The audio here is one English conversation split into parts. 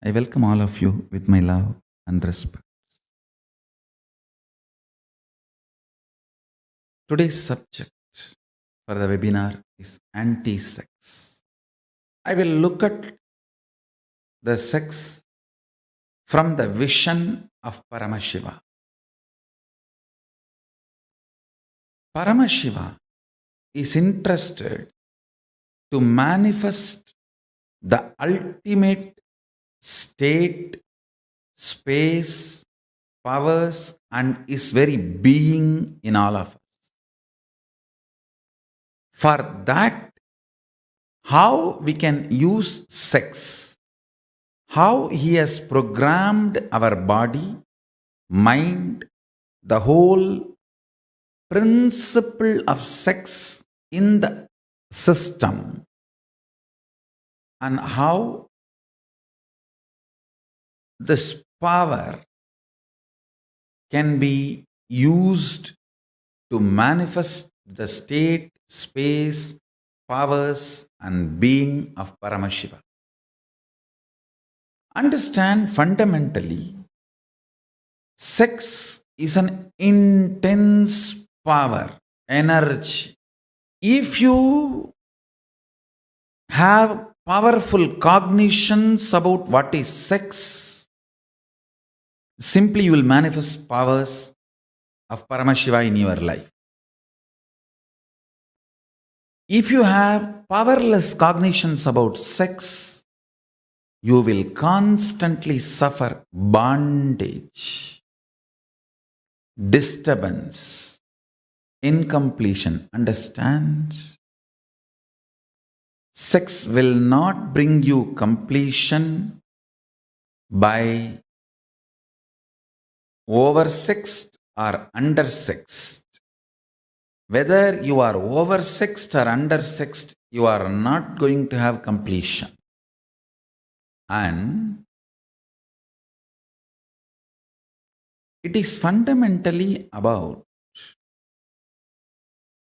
I welcome all of you with my love and respect. Today's subject for the webinar is anti-sex. I will look at the sex from the vision of Paramashiva. Paramashiva is interested to manifest the ultimate state, space, powers, and is very being in all of us. For that, how we can use sex, how he has programmed our body, mind, the whole principle of sex in the system, and how this power can be used to manifest the state, space, powers, and being of Paramashiva. Understand fundamentally, sex is an intense power, energy. If you have powerful cognitions about what is sex, simply you will manifest powers of Paramashiva in your life. If you have powerless cognitions about sex, you will constantly suffer bondage, disturbance, incompletion. Understand? Sex will not bring you completion by oversexed or undersexed. Whether you are oversexed or undersexed, you are not going to have completion. And it is fundamentally about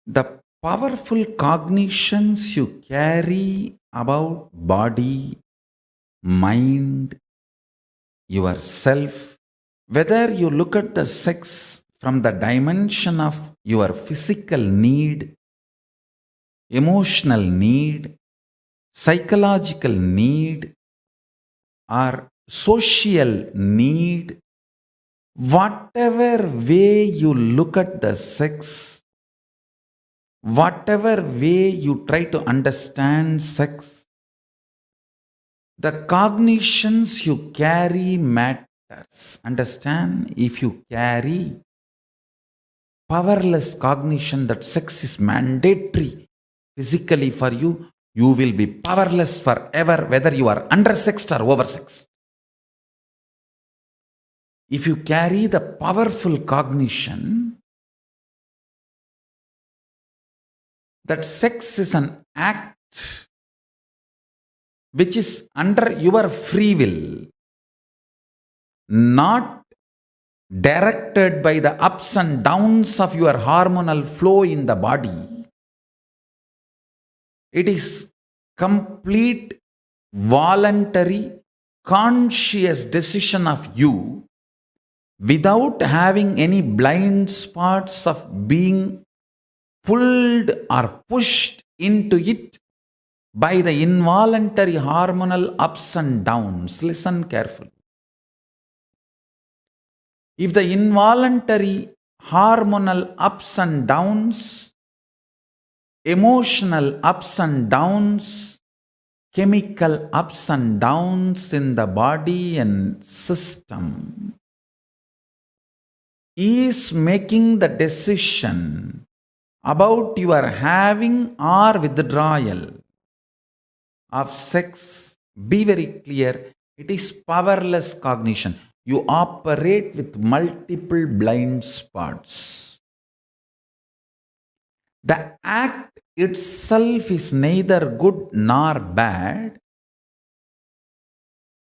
the powerful cognitions you carry about body, mind, yourself. Whether you look at the sex from the dimension of your physical need, emotional need, psychological need, or social need, whatever way you look at the sex, whatever way you try to understand sex, the cognitions you carry matters. Understand? If you carry powerless cognition that sex is mandatory physically for you, you will be powerless forever, whether you are undersexed or oversexed. If you carry the powerful cognition that sex is an act which is under your free will, not directed by the ups and downs of your hormonal flow in the body, it is complete voluntary conscious decision of you without having any blind spots of being pulled or pushed into it by the involuntary hormonal ups and downs. Listen carefully. If the involuntary hormonal ups and downs, emotional ups and downs, chemical ups and downs in the body and system is making the decision about your having or withdrawal of sex, be very clear, it is powerless cognition. You operate with multiple blind spots. The act itself is neither good nor bad.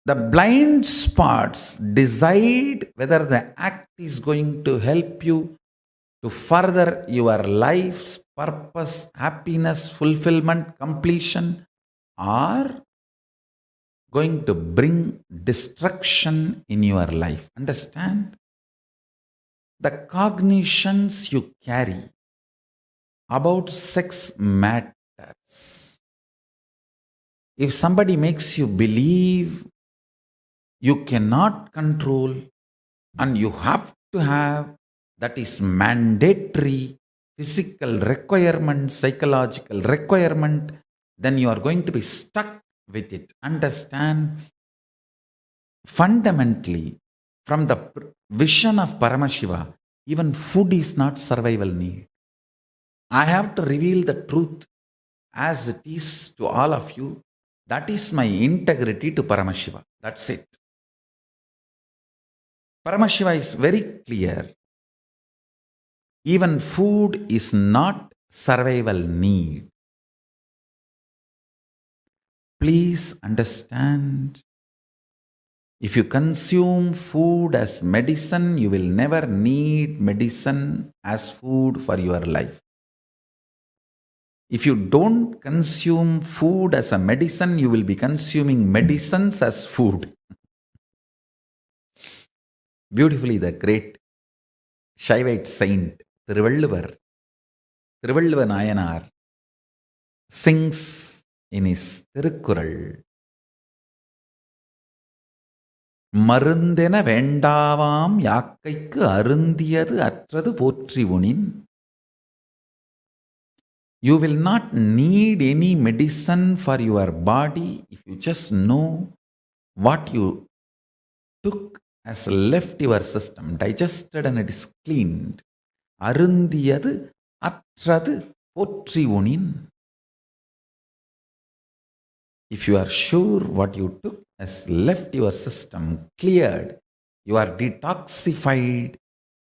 The blind spots decide whether the act is going to help you to further your life's purpose, happiness, fulfillment, completion, or going to bring destruction in your life. Understand? The cognitions you carry about sex matters. If somebody makes you believe you cannot control and you have to have, that is mandatory physical requirement, psychological requirement, then you are going to be stuck with it. Understand? Fundamentally, from the vision of Paramashiva, even food is not survival need. I have to reveal the truth as it is to all of you. That is my integrity to Paramashiva. That's it. Paramashiva is very clear. Even food is not survival need. Please understand. If you consume food as medicine, you will never need medicine as food for your life. If you don't consume food as a medicine, you will be consuming medicines as food. Beautifully, the great Shaivite saint Thiruvalluvar Nayanar sings in his Tirukkural, மருந்தென வேண்டாவாம் யாக்கைக்கு அருந்தியது அற்றது போற்றி உனின். You will not need any medicine for your body if you just know what you took has left your system, digested and it is cleaned. அருந்தியது அற்றது போற்றி உனின். If you are sure what you took has left your system cleared, you are detoxified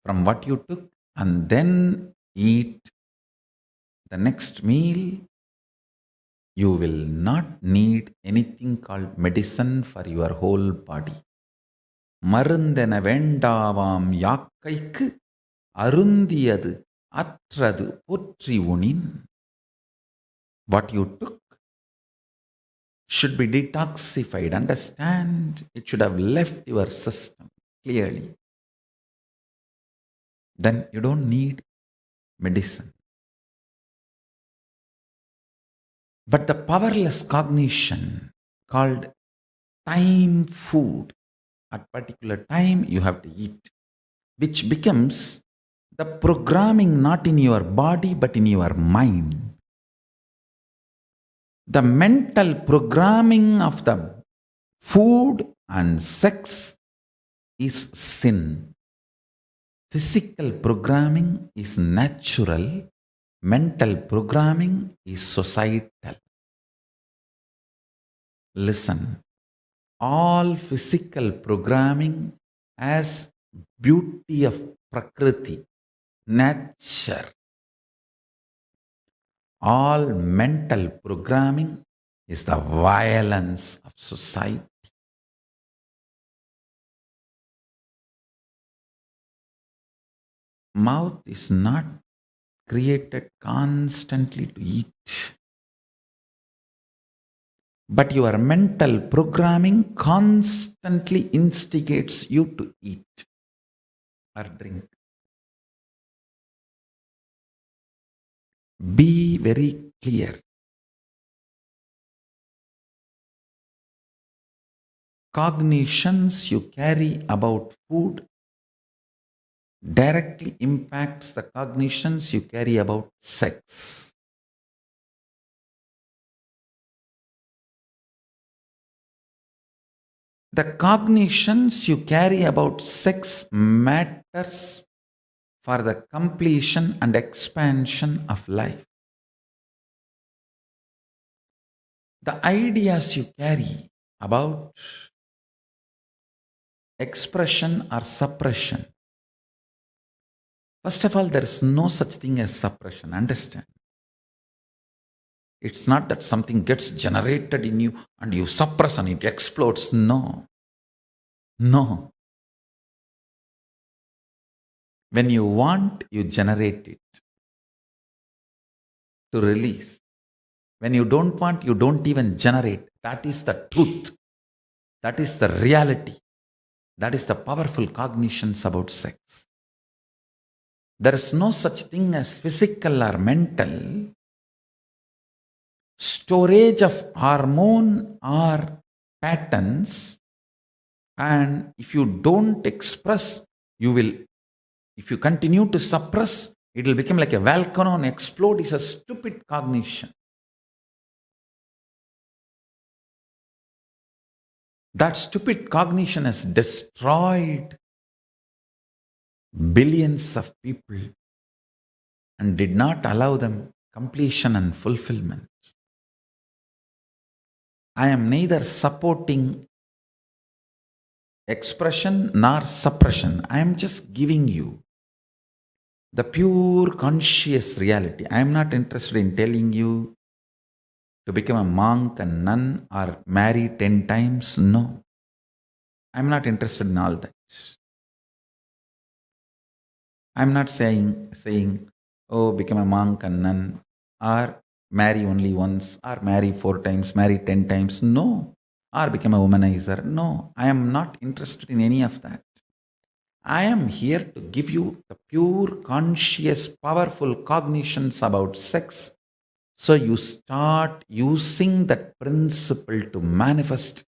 from what you took, and then eat the next meal, you will not need anything called medicine for your whole body. மருந்தென வேண்டாவாம் யாக்கைக்கு அருந்தியது அற்றது போற்றி உனின். What you took should be detoxified. Understand? It should have left your system clearly. Then you don't need medicine. But the powerless cognition called time food, at particular time you have to eat, which becomes the programming not in your body but in your mind. The mental programming of the food and sex is sin. Physical programming is natural. Mental programming is societal. Listen, all physical programming has beauty of Prakriti, nature. All mental programming is the violence of society. Mouth is not created constantly to eat. But your mental programming constantly instigates you to eat or drink. Be very clear. Cognitions you carry about food directly impacts the cognitions you carry about sex. The cognitions you carry about sex matters for the completion and expansion of life. The ideas you carry about expression or suppression. First of all, there is no such thing as suppression. Understand? It's not that something gets generated in you and you suppress and it explodes. No. No. When you want, you generate it to release. When you don't want, you don't even generate. That is the truth. That is the reality. That is the powerful cognitions about sex. There is no such thing as physical or mental storage of hormone or patterns. And if you don't express, if you continue to suppress, it will become like a volcano and explode. It's a stupid cognition. That stupid cognition has destroyed billions of people and did not allow them completion and fulfillment. I am neither supporting expression nor suppression. I am just giving you the pure conscious reality. I am not interested in telling you to become a monk and nun or marry 10 times. No. I am not interested in all that. I am not saying, oh, become a monk and nun, or marry only once, or marry 4 times, marry 10 times. No. Or become a womanizer. No. I am not interested in any of that. I am here to give you the pure, conscious, powerful cognitions about sex. So you start using that principle to manifest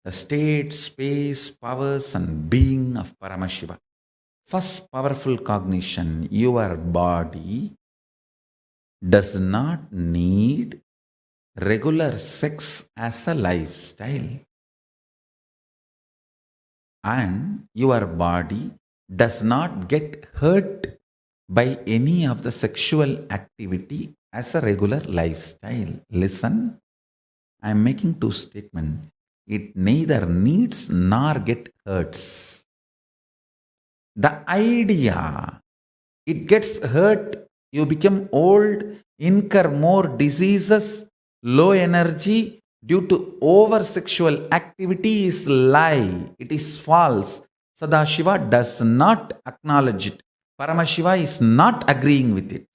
the state, space, powers, and being of Paramashiva. First powerful cognition, your body does not need regular sex as a lifestyle. And your body does not get hurt by any of the sexual activity as a regular lifestyle. Listen, I am making 2 statements. It neither needs nor get hurts. The idea, it gets hurt, you become old, incur more diseases, low energy due to over sexual activity is lie. It is false. Sadashiva does not acknowledge it. Paramashiva is not agreeing with it.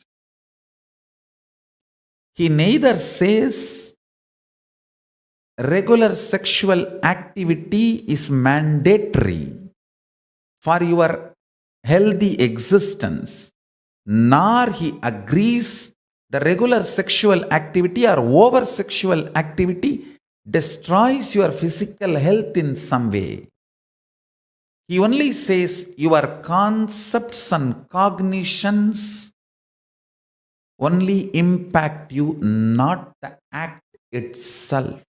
He neither says regular sexual activity is mandatory for your healthy existence, nor he agrees the regular sexual activity or over sexual activity destroys your physical health in some way. He only says your concepts and cognitions only impact you, not the act itself.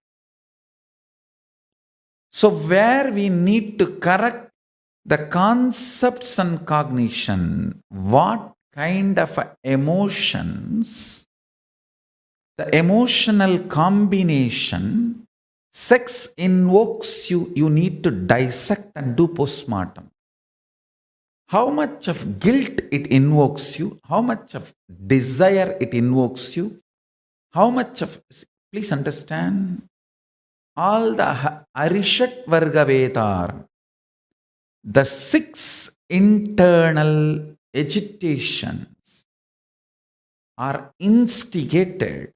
So where we need to correct the concepts and cognition, what kind of emotions, the emotional combination, sex invokes you, you need to dissect and do postmortem. How much of guilt it invokes you, how much of desire it invokes you, how much of, please understand, all the Arishat Varga Vedar, the 6 internal agitations are instigated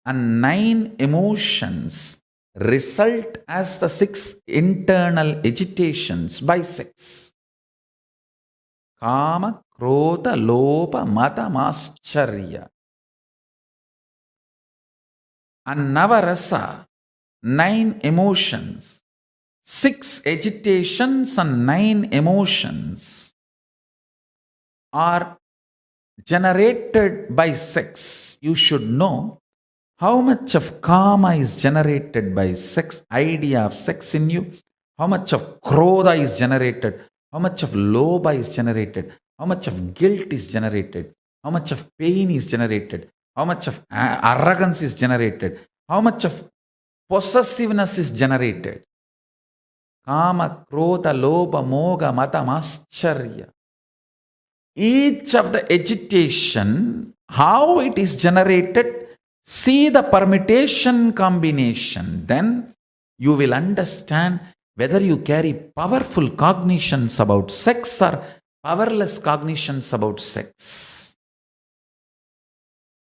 and 9 emotions result as the 6 internal agitations by sex. Kama, Krodha, Lobha, Mata, Mascharya. And Navarasa, 9 emotions, 6 agitations and 9 emotions are generated by sex. You should know how much of karma is generated by sex, idea of sex in you, how much of krodha is generated, how much of lobha is generated, how much of guilt is generated, how much of pain is generated, how much of arrogance is generated, how much of possessiveness is generated. Kama, krodha, lobha, moga, mata, mascharya. Each of the agitation, how it is generated, see the permutation combination. Then you will understand whether you carry powerful cognitions about sex or powerless cognitions about sex.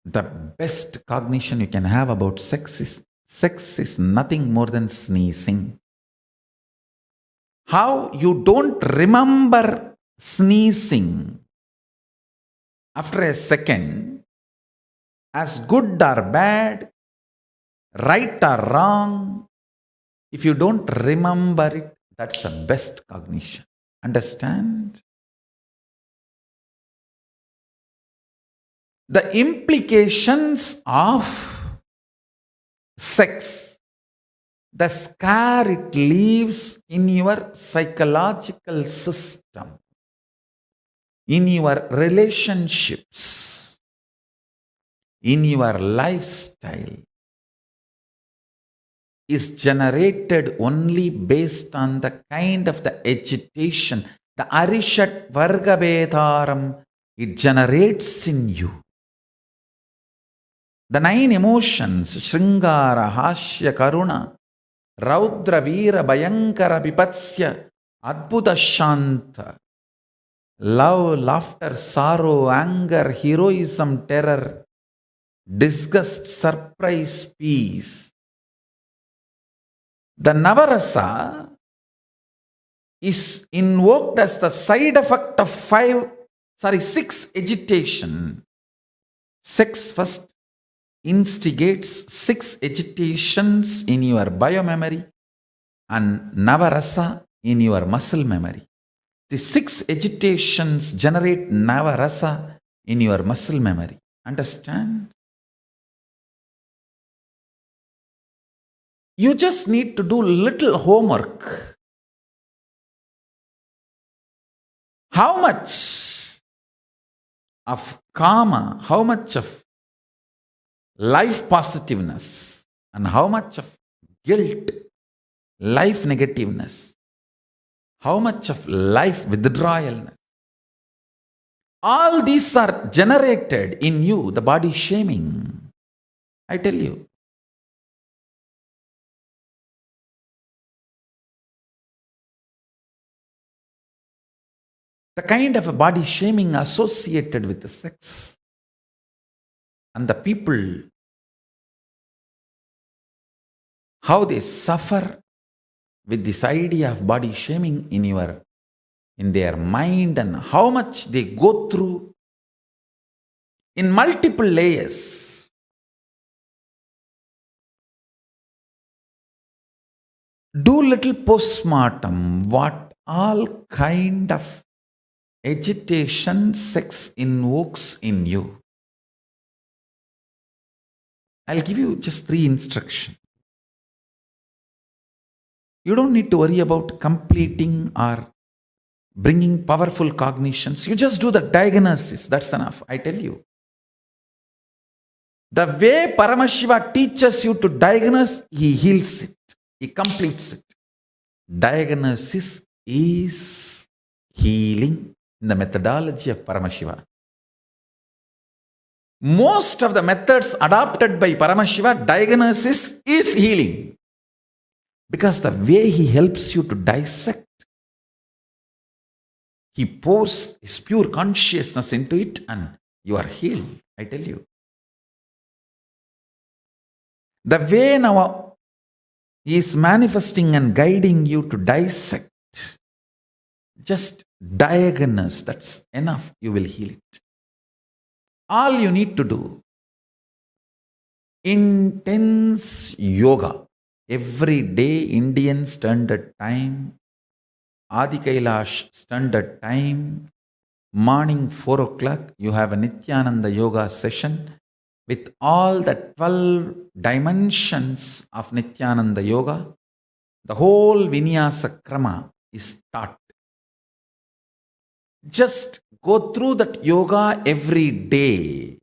The best cognition you can have about sex is nothing more than sneezing. How you don't remember sneezing after a second as good or bad, right or wrong. If you don't remember it, that's the best cognition. Understand? The implications of sex, the scar it leaves in your psychological system, in your relationships, in your lifestyle, is generated only based on the kind of the agitation, the Arishat Vargabetaram it generates in you. The 9 emotions, Shringara, Hashya, Karuna, Raudra, Veera, Bhayankara, Vipatsya, Adbhuta, Shanta, love, laughter, sorrow, anger, heroism, terror, disgust, surprise, peace. The Navarasa is invoked as the side effect of 6 agitation. Sex first instigates 6 agitations in your biomemory and Navarasa in your muscle memory. The 6 agitations generate Navarasa in your muscle memory. Understand? You just need to do little homework. How much of karma, how much of life positiveness, and how much of guilt, life negativeness, how much of life withdrawalness. All these are generated in you, the body shaming. I tell you. The kind of a body shaming associated with the sex. And the people, how they suffer with this idea of body shaming in their mind, and how much they go through in multiple layers. Do little postmortem, what all kind of agitation sex invokes in you. I'll give you just 3 instructions. You don't need to worry about completing or bringing powerful cognitions. You just do the diagnosis. That's enough, I tell you. The way Paramashiva teaches you to diagnose, he heals it. He completes it. Diagnosis is healing in the methodology of Paramashiva. Most of the methods adopted by Paramashiva, diagnosis is healing. Because the way he helps you to dissect, he pours his pure consciousness into it and you are healed, I tell you. The way now he is manifesting and guiding you to dissect, just diagnose, that's enough, you will heal it. All you need to do, intense yoga. Every day, Indian Standard Time, Adi Kailash Standard Time, morning 4 o'clock, you have a Nithyananda yoga session with all the 12 dimensions of Nithyananda yoga. The whole Vinyasa Krama is taught. Just go through that yoga every day.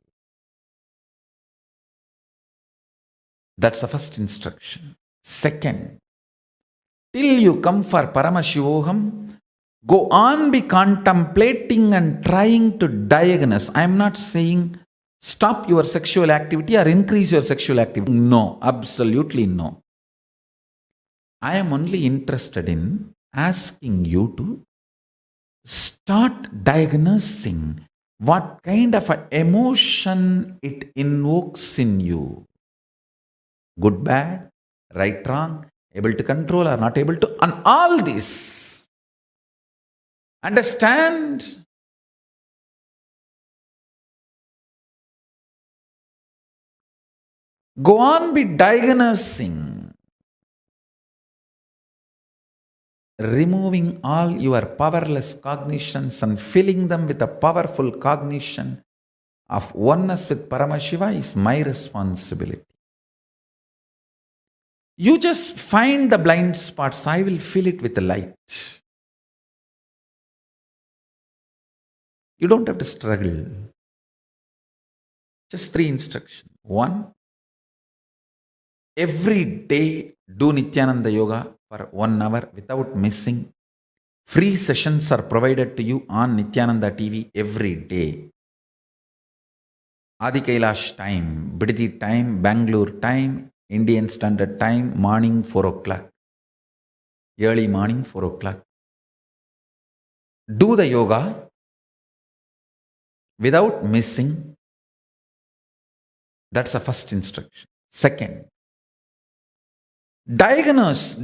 That's the first instruction. Second, till you come for Paramashivoham, go on be contemplating and trying to diagnose. I am not saying stop your sexual activity or increase your sexual activity. No, absolutely no. I am only interested in asking you to start diagnosing what kind of an emotion it invokes in you. Good, bad, right, wrong, able to control or not able to, and all this. Understand. Go on be diagnosing, removing all your powerless cognitions and filling them with a powerful cognition of oneness with Paramashiva is my responsibility. You just find the blind spots, I will fill it with the light. You don't have to struggle. Just 3 instructions. 1, every day do Nithyananda Yoga for 1 hour without missing. Free sessions are provided to you on Nithyananda TV every day. Adi Kailash time, Bididi time, Bangalore time, Indian Standard Time, morning 4 o'clock. Early morning 4 o'clock. Do the yoga without missing. That's the first instruction. Second, diagnose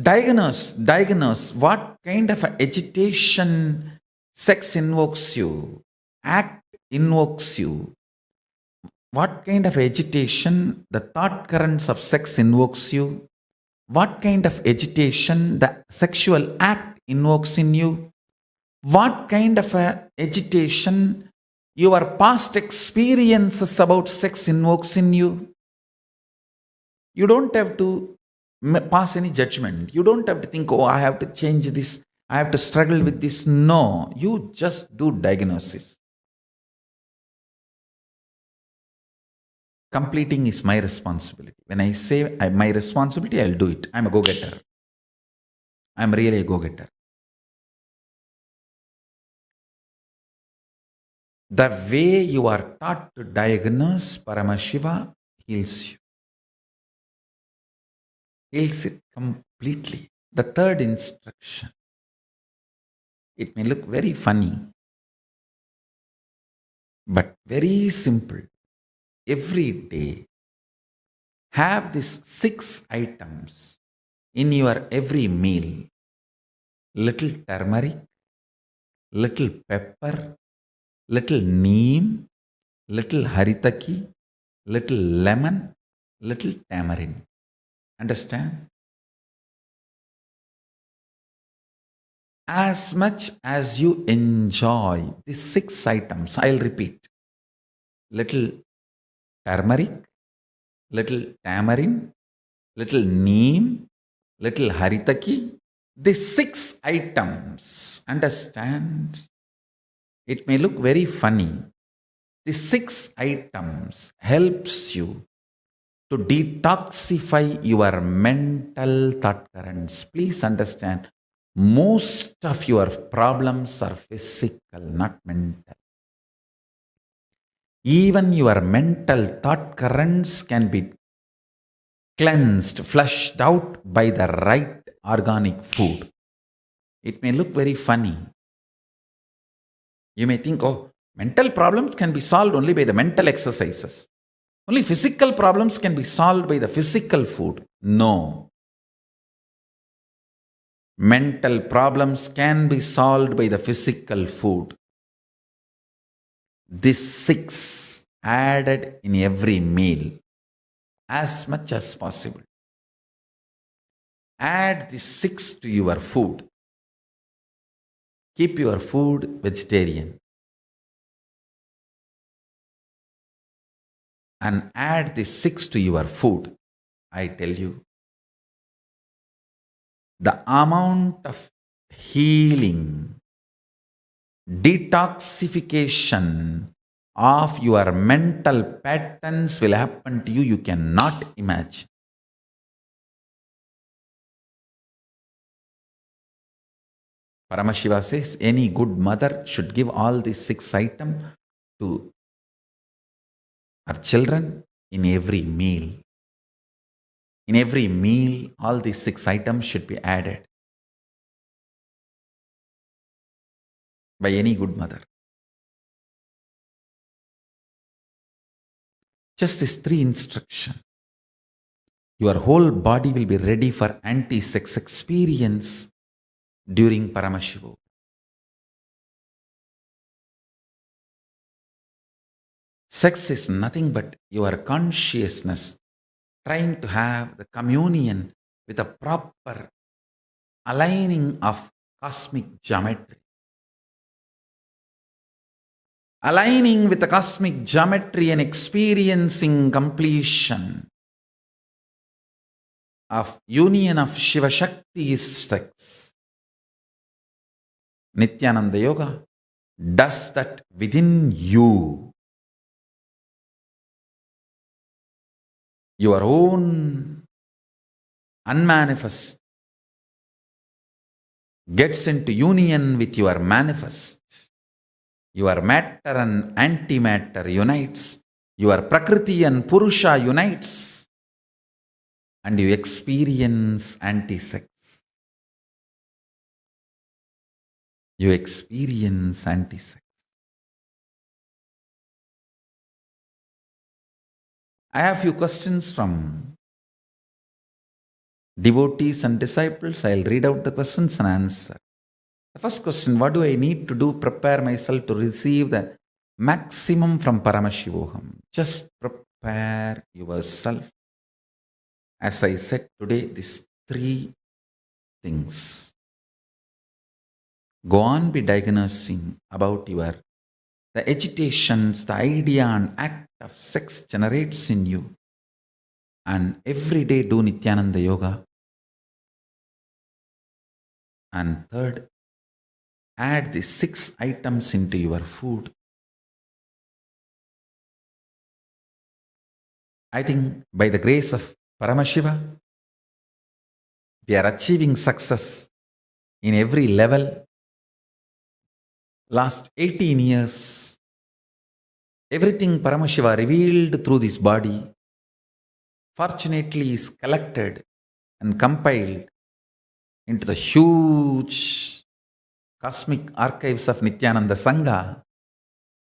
what kind of agitation sex invokes you, act invokes you. What kind of agitation the thought currents of sex invokes you. What kind of agitation the sexual act invokes in you. What kind of agitation your past experiences about sex invokes in you. You don't have to pass any judgment. You don't have to think, oh, I have to change this, I have to struggle with this. No, you just do diagnosis. Completing is my responsibility. When I say my responsibility, I'll do it. I'm a go-getter. I'm really a go-getter. The way you are taught to diagnose, Paramashiva heals you. Heals it completely. The third instruction. It may look very funny, but very simple. Every day, have these 6 items in your every meal. Little turmeric, little pepper, little neem, little haritaki, little lemon, little tamarind. Understand? As much as you enjoy these 6 items, I'll repeat. Little turmeric, little tamarind, little neem, little haritaki. These 6 items, understand? It may look very funny. These 6 items helps you to detoxify your mental thought currents. Please understand, most of your problems are physical, not mental. Even your mental thought currents can be cleansed, flushed out by the right organic food. It may look very funny. You may think, oh, mental problems can be solved only by the mental exercises. Only physical problems can be solved by the physical food. No. Mental problems can be solved by the physical food. These 6 added in every meal as much as possible. Add these 6 to your food. Keep your food vegetarian. And add these 6 to your food. I tell you, the amount of healing, detoxification of your mental patterns will happen to you, you cannot imagine. Paramashiva says any good mother should give all these 6 items to her children in every meal. In every meal, all these 6 items should be added by any good mother. Just these 3 instructions. Your whole body will be ready for anti-sex experience during Paramashivoham. Sex is nothing but your consciousness trying to have the communion with a proper aligning of cosmic geometry. Aligning with the cosmic geometry and experiencing completion of union of Shiva Shakti is sex. Nithyananda Yoga does that within you. Your own unmanifest gets into union with your manifest. Your matter and antimatter unites. Your Prakriti and Purusha unites. And you experience anti-sex. You experience anti-sex. I have few questions from devotees and disciples. I'll read out the questions and answer. The first question, what do I need to do prepare myself to receive the maximum from Paramashivoham? Just prepare yourself. As I said today, these three things. Go on be diagnosing about the agitations, the idea and act of sex generates in you. And every day do Nithyananda Yoga. And third, add the 6 items into your food. I think by the grace of Paramashiva, we are achieving success in every level. Last 18 years, everything Paramashiva revealed through this body, fortunately is collected and compiled into the huge cosmic archives of Nithyananda Sangha,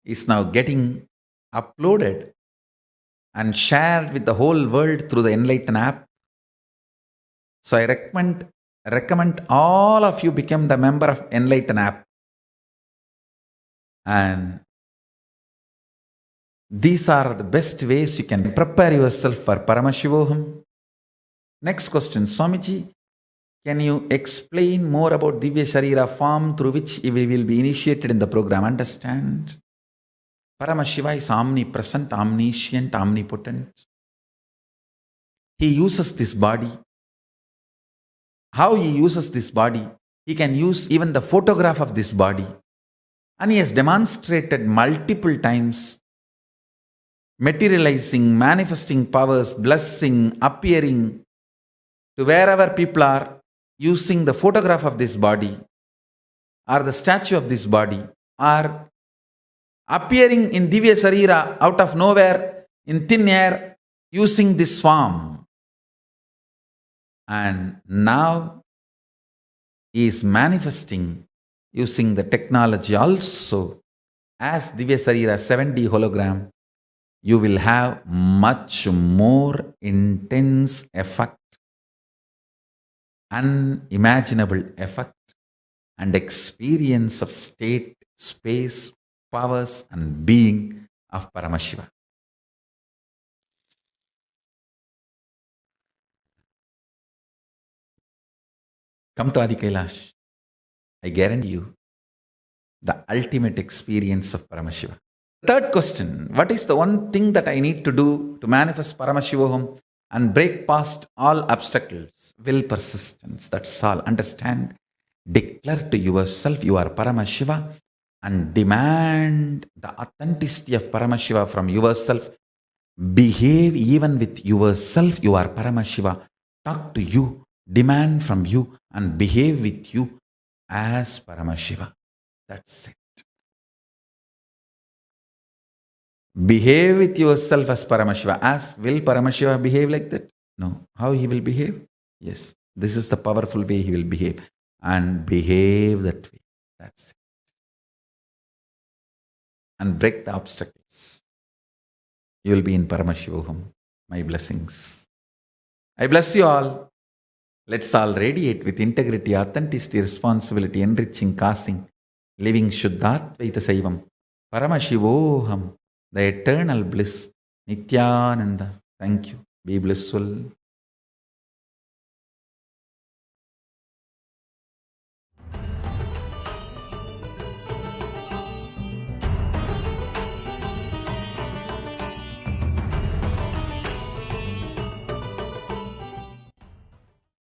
is now getting uploaded and shared with the whole world through the Enlighten app. So I recommend all of you become the member of Enlighten app. And these are the best ways you can prepare yourself for Paramashivoham. Next question, Swamiji, can you explain more about Divya Sharira form through which we will be initiated in the program? Understand? Paramashiva is omnipresent, omniscient, omnipotent. He uses this body. How he uses this body? He can use even the photograph of this body. And he has demonstrated multiple times, materializing, manifesting powers, blessing, appearing to wherever people are, using the photograph of this body or the statue of this body, or appearing in Divya Sarira out of nowhere in thin air using this form. And now he is manifesting using the technology also as Divya Sarira 7D hologram. You will have much more intense effect, unimaginable effect and experience of state, space, powers and being of Paramashiva. Come to Adi Kailash. I guarantee you the ultimate experience of Paramashiva. Third question, what is the one thing that I need to do to manifest Paramashivoham and break past all obstacles? Will, persistence, that's all. Understand, declare to yourself you are Paramashiva and demand the authenticity of Paramashiva from yourself. Behave even with yourself, you are Paramashiva. Talk to you, demand from you and behave with you as Paramashiva. That's it. Behave with yourself as Paramashiva. As will Paramashiva behave like that? No. How he will behave? Yes. This is the powerful way he will behave. And behave that way. That's it. And break the obstacles. You will be in Paramashivoham. My blessings. I bless you all. Let's all radiate with integrity, authenticity, responsibility, enriching, causing, living Shuddhatvaita Saivam. Paramashivoham. the eternal bliss. Nithyananda. Thank you. Be blissful.